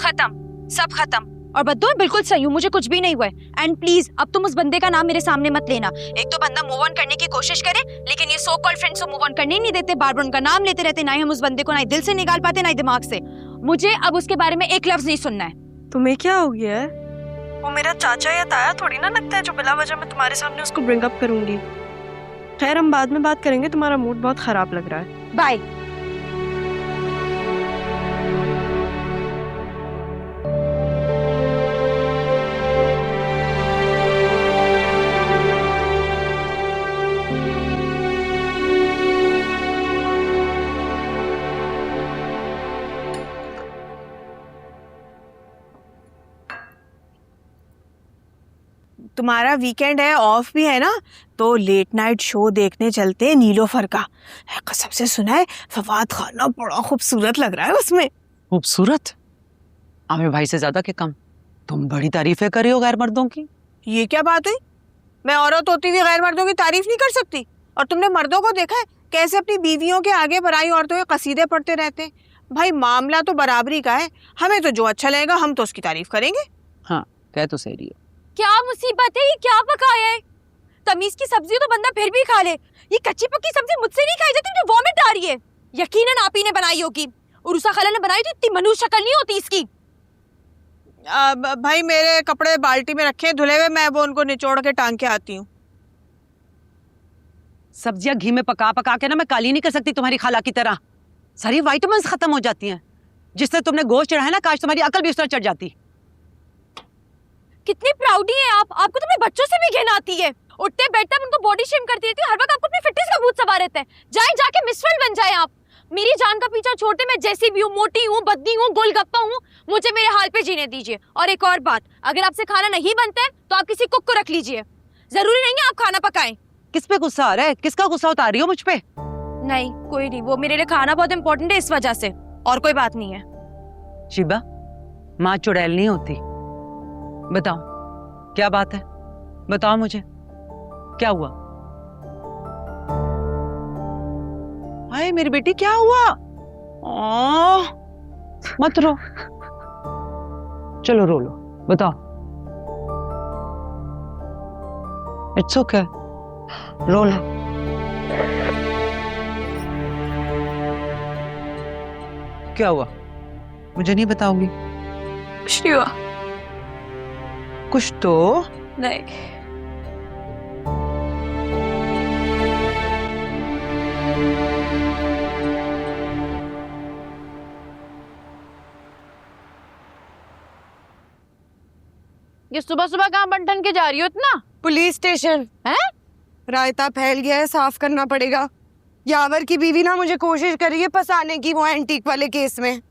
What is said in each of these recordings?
खत्म, सब खत्म। और बद्दू बिल्कुल सही हूँ, मुझे कुछ भी नहीं हुआ है। एंड प्लीज अब तुम उस बंदे का नाम मेरे सामने मत लेना। एक तो बंदा मूव ऑन करने की कोशिश करे, लेकिन ये सो कॉल्ड फ्रेंड्स को मूव ऑन करने ही नहीं देते, बार बार उनका नाम लेते रहते। ना ही हम उस बंदे को ना दिल से निकाल पाते, ना ही दिमाग से। मुझे अब उसके बारे में एक लफ्ज नहीं सुनना है। तुम्हें क्या हो गया है? वो मेरा चाचा या ताया थोड़ी ना लगता है जो बिला वजह मैं तुम्हारे सामने उसको ब्रिंग अप करूंगी। खैर हम बाद में बात करेंगे, तुम्हारा मूड बहुत खराब लग रहा है। बाय। तुम्हारा वीकेंड है, ऑफ भी है ना, तो लेट नाइट शो देखने चलते हैं नीलोफर का। कसम से सुना है फवाद खान बड़ा खूबसूरत लग रहा है उसमें। खूबसूरत? आमिर भाई से ज्यादा कि कम? तुम बड़ी तारीफें कर रही हो गैर मर्दों की। ये क्या बात हुई? मैं औरत होती हुई गैर मर्दों की तारीफ नहीं कर सकती? और तुमने मर्दों को देखा है कैसे अपनी बीवियों के आगे पराई औरतों के कसीदे पढ़ते रहते हैं? भाई मामला तो बराबरी का है, हमें तो जो अच्छा लगेगा हम तो उसकी तारीफ करेंगे। हाँ कह तो सही रही है। क्या मुसीबत है, ये क्या पकाया है? तमीज की सब्जी तो बंदा फिर भी खा ले, ये कच्ची पक्की सब्जी मुझसे नहीं खाई जाती, मुझे वॉमिट आ रही है। यकीनन आप ही ने बनाई होगी, उरुसा खाला ने बनाई थी, इतनी मनुष्य शक्ल नहीं होती इसकी। भाई मेरे कपड़े बाल्टी में रखे धुले हुए, मैं वो उनको निचोड़ के टांग के आती हूँ। सब्जियां घी में पका पका के ना मैं काली नहीं कर सकती तुम्हारी खाला की तरह। सारी विटामिन्स खत्म हो जाती हैं। जिससे तुमने गोश्त चढ़ाया ना, काश तुम्हारी अकल भी उस तरह चढ़ जाती। कितनी प्राउडी है आप, आपको तो अपने बच्चों से भी घिन आती है। उठते बैठते आप उनको बॉडी शेम करती रहती है, हर वक्त आपको अपनी फिटनेस का भूत सवार रहता है। जाएं जाके मिस वर्ल्ड बन जाएं आप। मेरी जान का पीछा छोड़ते, मैं जैसी भी हूँ, मोटी हूँ, बद्दी हूँ, गोलगप्पा हूँ, मुझे मेरे हाल पे जीने दीजिए। और एक और बात, अगर आपसे खाना नहीं बनता है तो आप किसी कुक को रख लीजिए, जरूरी नहीं है आप खाना पकाएं। किस पे गुस्सा आ रहा है? किसका गुस्सा उतार रही हो मुझ पे? नहीं कोई नहीं, वो मेरे लिए खाना बहुत इंपॉर्टेंट है इस वजह से, और कोई बात नहीं है। शिबा, माँ चुड़ैल नहीं होती। बताओ क्या बात है, बताओ मुझे क्या हुआ? हाय मेरी बेटी क्या हुआ? मत रो, चलो रो लो, बताओ। इट्स ओके, रो लो। क्या हुआ मुझे नहीं बताओगी? कुछ नहीं हुआ। कुछ तो नहीं। ये सुबह सुबह कहाँ बंटन के जा रही हो इतना? पुलिस स्टेशन है? रायता फैल गया है, साफ करना पड़ेगा। यावर की बीवी ना मुझे कोशिश कर रही है फंसाने की, वो एंटीक वाले केस में।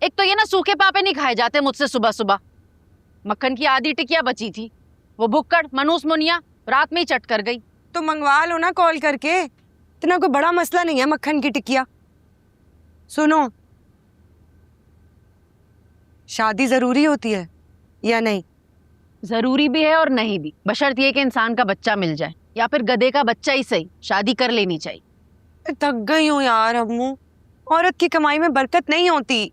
एक तो ये ना सूखे पापे नहीं खाए जाते मुझसे सुबह सुबह। मक्खन की आधी टिकिया बची थी, वो भुक्कड़ मनूस मुनिया रात में ही चट कर गई। तो मंगवा लो ना कॉल करके, इतना कोई बड़ा मसला नहीं है मक्खन की टिकिया। सुनो, शादी जरूरी होती है या नहीं? जरूरी भी है और नहीं भी, बशर्ते कि इंसान का बच्चा मिल जाए, या फिर गधे का बच्चा ही सही, शादी कर लेनी चाहिए। थक गई हूँ यार अम्मू, औरत की कमाई में बरकत नहीं होती।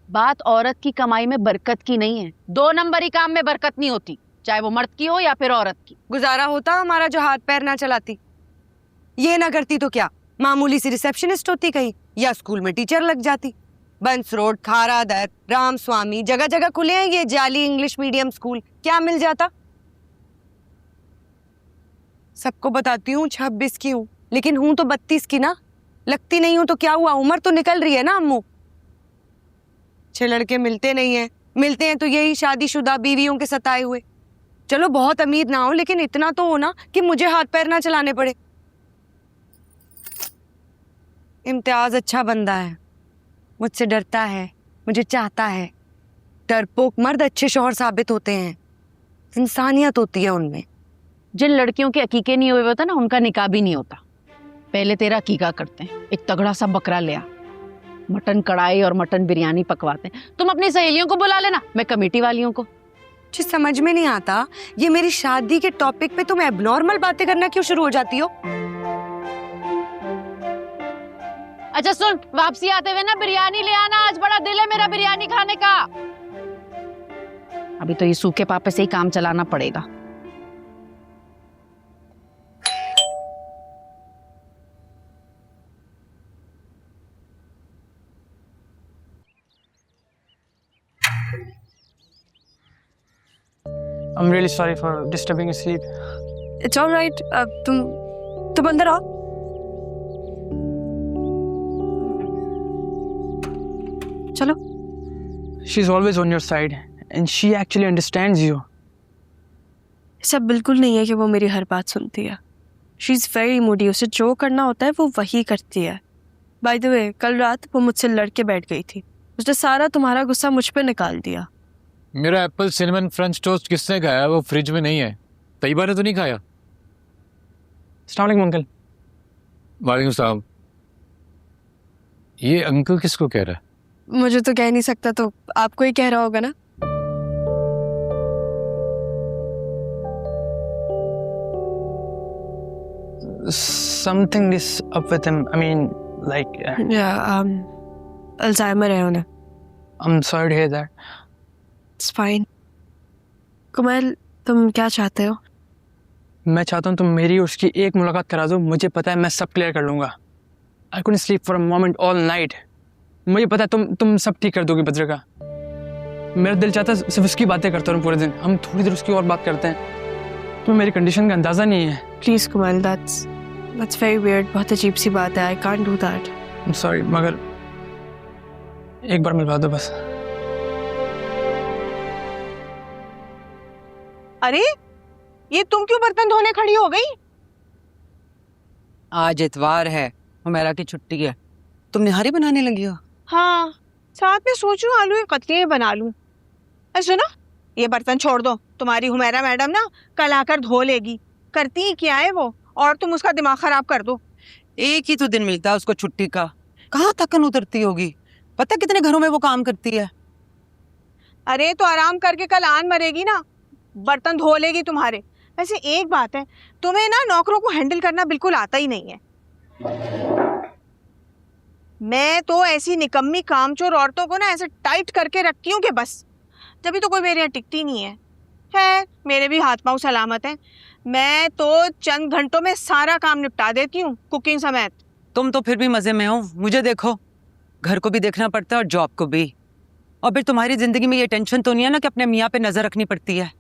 बात औरत की कमाई में बरकत की नहीं है, 2 नंबरी काम में बरकत नहीं होती, चाहे वो मर्द की हो या फिर औरत की। गुजारा होता हमारा जो हाथ पैर ना चलाती। ये ना करती तो क्या मामूली सी रिसेप्शनिस्ट होती कहीं, या स्कूल में टीचर लग जाती। बंस रोड, खारा दर, राम स्वामी, जगह जगह खुले हैं ये जाली इंग्लिश मीडियम स्कूल, क्या मिल जाता? सबको बताती हूँ 26 की हूँ, लेकिन हूँ तो 32 की ना। लगती नहीं हूँ तो क्या हुआ, उम्र तो निकल रही है ना अम्मू। 6 लड़के मिलते नहीं है, मिलते हैं तो यही शादीशुदा बीवियों के सताए हुए। चलो बहुत अमीर ना हो, लेकिन इतना तो हो ना कि मुझे हाथ पैर ना चलाने पड़े। इम्तियाज अच्छा बंदा है, मुझसे डरता है, मुझे चाहता है। डरपोक मर्द अच्छे शौहर साबित होते हैं, इंसानियत होती है उनमें। जिन लड़कियों के अकीके नहीं हुए होता ना, उनका निकाह भी नहीं होता। पहले तेरा अकीका करते हैं, एक तगड़ा सा बकरा ले आ, मटन कढ़ाई और मटन बिरयानी पकवाते हैं। तुम अपनी सहेलियों को बुला लेना, मैं कमेटी वालियों को। मुझे समझ में नहीं आता, ये मेरी शादी के टॉपिक पे तुम एबनॉर्मल बातें करना क्यों शुरू हो जाती हो? अच्छा सुन, वापसी आते हुए ना बिरयानी ले आना, आज बड़ा दिल है मेरा बिरयानी खाने का। अभी तो ये सूखे पापे से ही काम चलाना पड़ेगा। I'm really sorry for disturbing your sleep. It's alright. तुम अंदर आओ। चलो। She's always on your side and she actually understands you. ऐसा बिल्कुल नहीं है कि वो मेरी हर बात सुनती है। शी इज़ वेरी मूडी, उसे जो करना होता है वो वही करती है। बाय द वे, कल रात वो मुझसे लड़ के बैठ गई थी। उसने सारा तुम्हारा गुस्सा मुझ पे निकाल दिया। मेरा एप्पल सिनेमन फ्रेंच टोस्ट किसने खाया? वो फ्रिज में नहीं है। तैयबा ने तो नहीं खाया? अस्सलाम वालेकुम अंकल। वालेकुम सलाम। ये अंकल किसको कह रहा है? मुझे तो कह नहीं सकता, तो आपको ही कह रहा होगा ना। Something is up with him. I mean, like, Alzheimer है उन्हें। I'm sorry to hear that. It's fine. Kumail, तुम क्या चाहते हो? मैं चाहता हूँ तुम मेरी और उसकी एक मुलाकात करा दो। मुझे पता है मैं सब क्लियर कर लूँगा। I couldn't sleep for a moment all night. मुझे पता है तुम सब ठीक कर दोगी बद्र का। मेरा दिल चाहता है सिर्फ उसकी बातें करता रहूं पूरे दिन। हम थोड़ी देर उसकी और बात करते हैं। तुम्हें मेरी कंडीशन का अंदाज़ा नहीं है। Please Kumail, that's very weird. बहुत अजीब सी बात है। I can't do that. I'm sorry, मगर एक बार मिलवा दो बस। अरे ये तुम क्यों बर्तन धोने खड़ी हो गई? आज इतवार है, हुमैरा की छुट्टी है, तुम निहारी बनाने लगी हो? हाँ, साथ में सोचूं आलू की कतलियां बना लूं। सुनो, ये बर्तन छोड़ दो। तुम्हारी हुमैरा मैडम ना कल आकर धो लेगी। करती ही क्या है वो, और तुम उसका दिमाग खराब कर दो। एक ही तो दिन मिलता है उसको छुट्टी का, कहाँ थकन उतरती होगी? पता कितने घरों में वो काम करती है। अरे तो आराम करके कल आन मरेगी ना, बर्तन धो लेगी तुम्हारे। वैसे एक बात है, तुम्हें ना नौकरों को हैंडल करना बिल्कुल आता ही नहीं है। मैं तो ऐसी निकम्मी कामचोर औरतों को ना ऐसे टाइट करके रखती हूँ कि बस, जब तो कोई मेरे यहाँ टिकती नहीं है। मेरे भी हाथ पांव सलामत हैं। मैं तो चंद घंटों में सारा काम निपटा देती हूँ, कुकिंग समेत। तुम तो फिर भी मजे में हो, मुझे देखो, घर को भी देखना पड़ता है और जॉब को भी। और फिर तुम्हारी जिंदगी में ये टेंशन तो नहीं है ना कि अपने मियाँ पे नजर रखनी पड़ती है।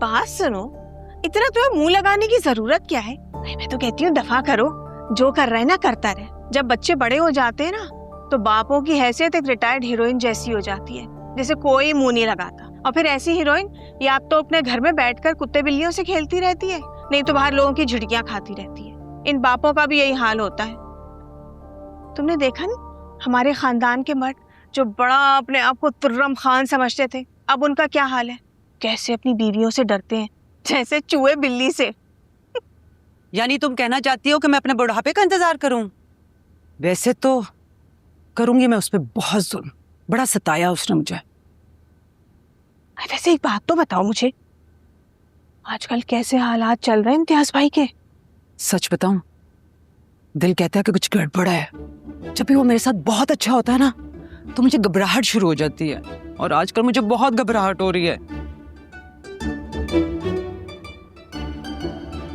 बात सुनो, इतना तुम्हें मुंह लगाने की जरूरत क्या है? मैं तो कहती हूँ दफा करो, जो कर रहे हैं ना करता रहे। जब बच्चे बड़े हो जाते हैं ना, तो बापों की हैसियत एक रिटायर्ड हीरोइन जैसी हो जाती है, जिसे कोई मुंह नहीं लगाता। और फिर ऐसी हीरोइन या तो अपने घर में बैठकर कुत्ते बिल्लियों से खेलती रहती है, नहीं तो बाहर लोगों की झिड़कियां खाती रहती है। इन बापों का भी यही हाल होता है। तुमने देखा नहीं, हमारे खानदान के मर्द जो बड़ा अपने आप को तुर्रम खान समझते थे, अब उनका क्या हाल है? कैसे अपनी बीवियों से डरते हैं, जैसे चूहे बिल्ली से। यानी तुम कहना चाहती हो कि मैं अपने बुढ़ापे का इंतजार करूं? वैसे तो करूंगी मैं उस पर बहुत जुल्म, बड़ा सताया उसने मुझे। वैसे एक बात तो बताओ मुझे, आजकल कैसे हालात चल रहे हैं इम्तियाज भाई के? सच बताऊं, दिल कहता है कि कुछ गड़बड़ है। जब भी वो मेरे साथ बहुत अच्छा होता है ना, तो मुझे घबराहट शुरू हो जाती है, और आजकल मुझे बहुत घबराहट हो रही है।